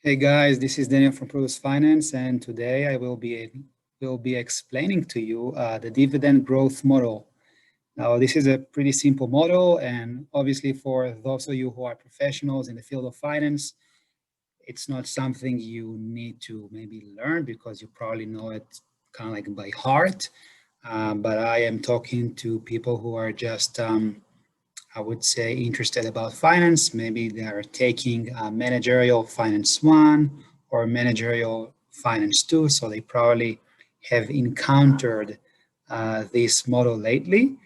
Hey guys, this is Daniel from Produce Finance, and today I will be explaining to you the dividend growth model. Now, this is a pretty simple model, and obviously for those of you who are professionals in the field of finance, it's not something you need to maybe learn because you probably know it kind of like by heart. But I am talking to people who are just I would say, interested about finance. Maybe they are taking managerial finance 1 or managerial finance 2. So they probably have encountered this model lately.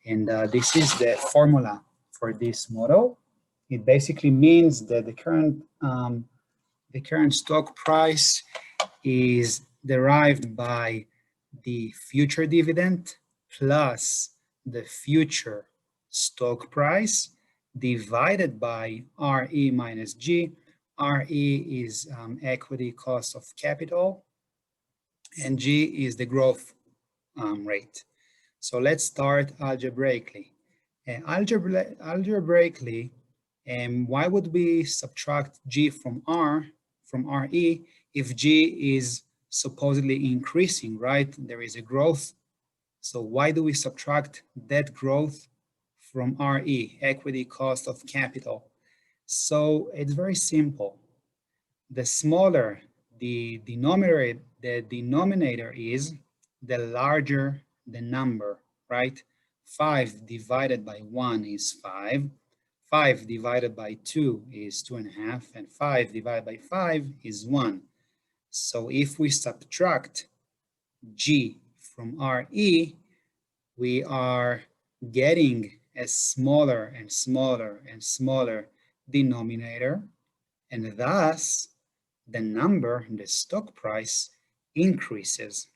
And this is the formula for this model. It basically means that the current stock price is derived by the future dividend plus the future stock price divided by RE minus G. RE is equity cost of capital, and G is the growth rate. So let's start algebraically. Algebraically, why would we subtract G from RE if G is supposedly increasing, right? There is a growth. So why do we subtract that growth from RE, equity cost of capital? So it's very simple. The smaller the denominator is, the larger the number, right? 5 divided by 1 is 5. 5 divided by 2 is 2.5, and 5 divided by 5 is 1. So if we subtract G from RE, we are getting a smaller and smaller and smaller denominator, and thus the number, the stock price, increases.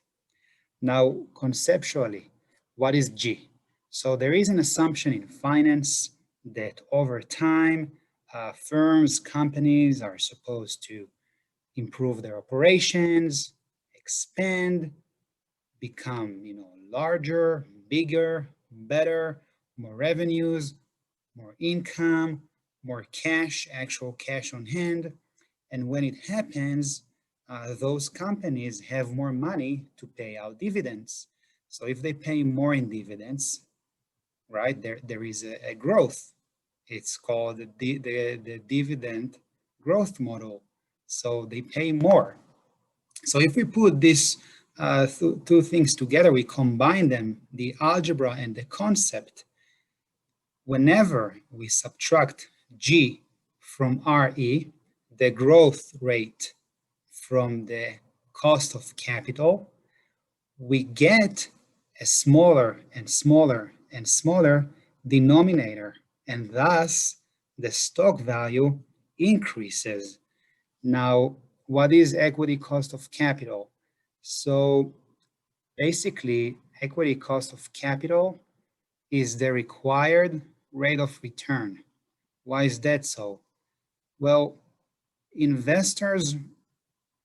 Now, conceptually, what is G? So there is an assumption in finance that over time, firms, companies are supposed to improve their operations, expand, become, larger, bigger, better, more revenues, more income, more cash, actual cash on hand. And when it happens, those companies have more money to pay out dividends. So if they pay more in dividends, right, there is a growth. It's called the dividend growth model. So they pay more. So if we put these two things together, we combine them, the algebra and the concept. Whenever we subtract G from RE, the growth rate from the cost of capital, we get a smaller and smaller and smaller denominator, and thus the stock value increases. Now, what is equity cost of capital? So basically, equity cost of capital is the required rate of return. Why is that so? Well, investors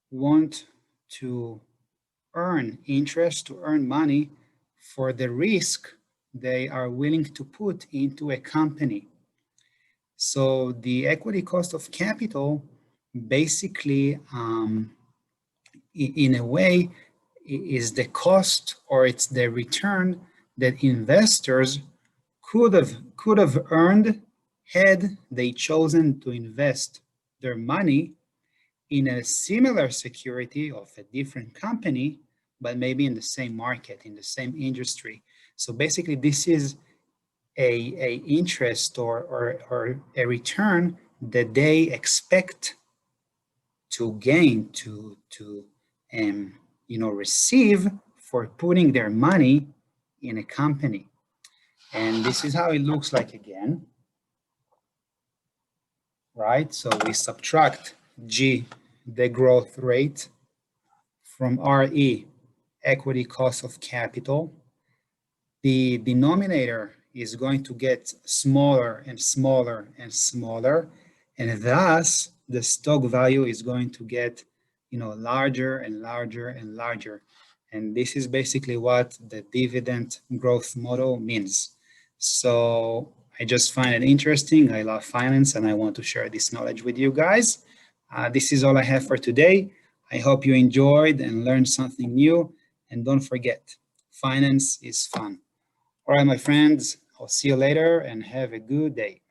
want to earn interest, to earn money for the risk they are willing to put into a company. So the equity cost of capital basically, in a way, is the cost, or it's the return that investors could have earned had they chosen to invest their money in a similar security of a different company, but maybe in the same market, in the same industry. So basically, this is a interest or a return that they expect to gain, to receive for putting their money in a company. And this is how it looks like again, right? So we subtract G, the growth rate, from RE, equity cost of capital. The denominator is going to get smaller and smaller and smaller, and thus the stock value is going to get, larger and larger and larger. And this is basically what the dividend growth model means. So I just find it interesting. I love finance and I want to share this knowledge with you guys. This is all I have for today. I hope you enjoyed and learned something new. And don't forget, finance is fun. All right, my friends, I'll see you later and have a good day.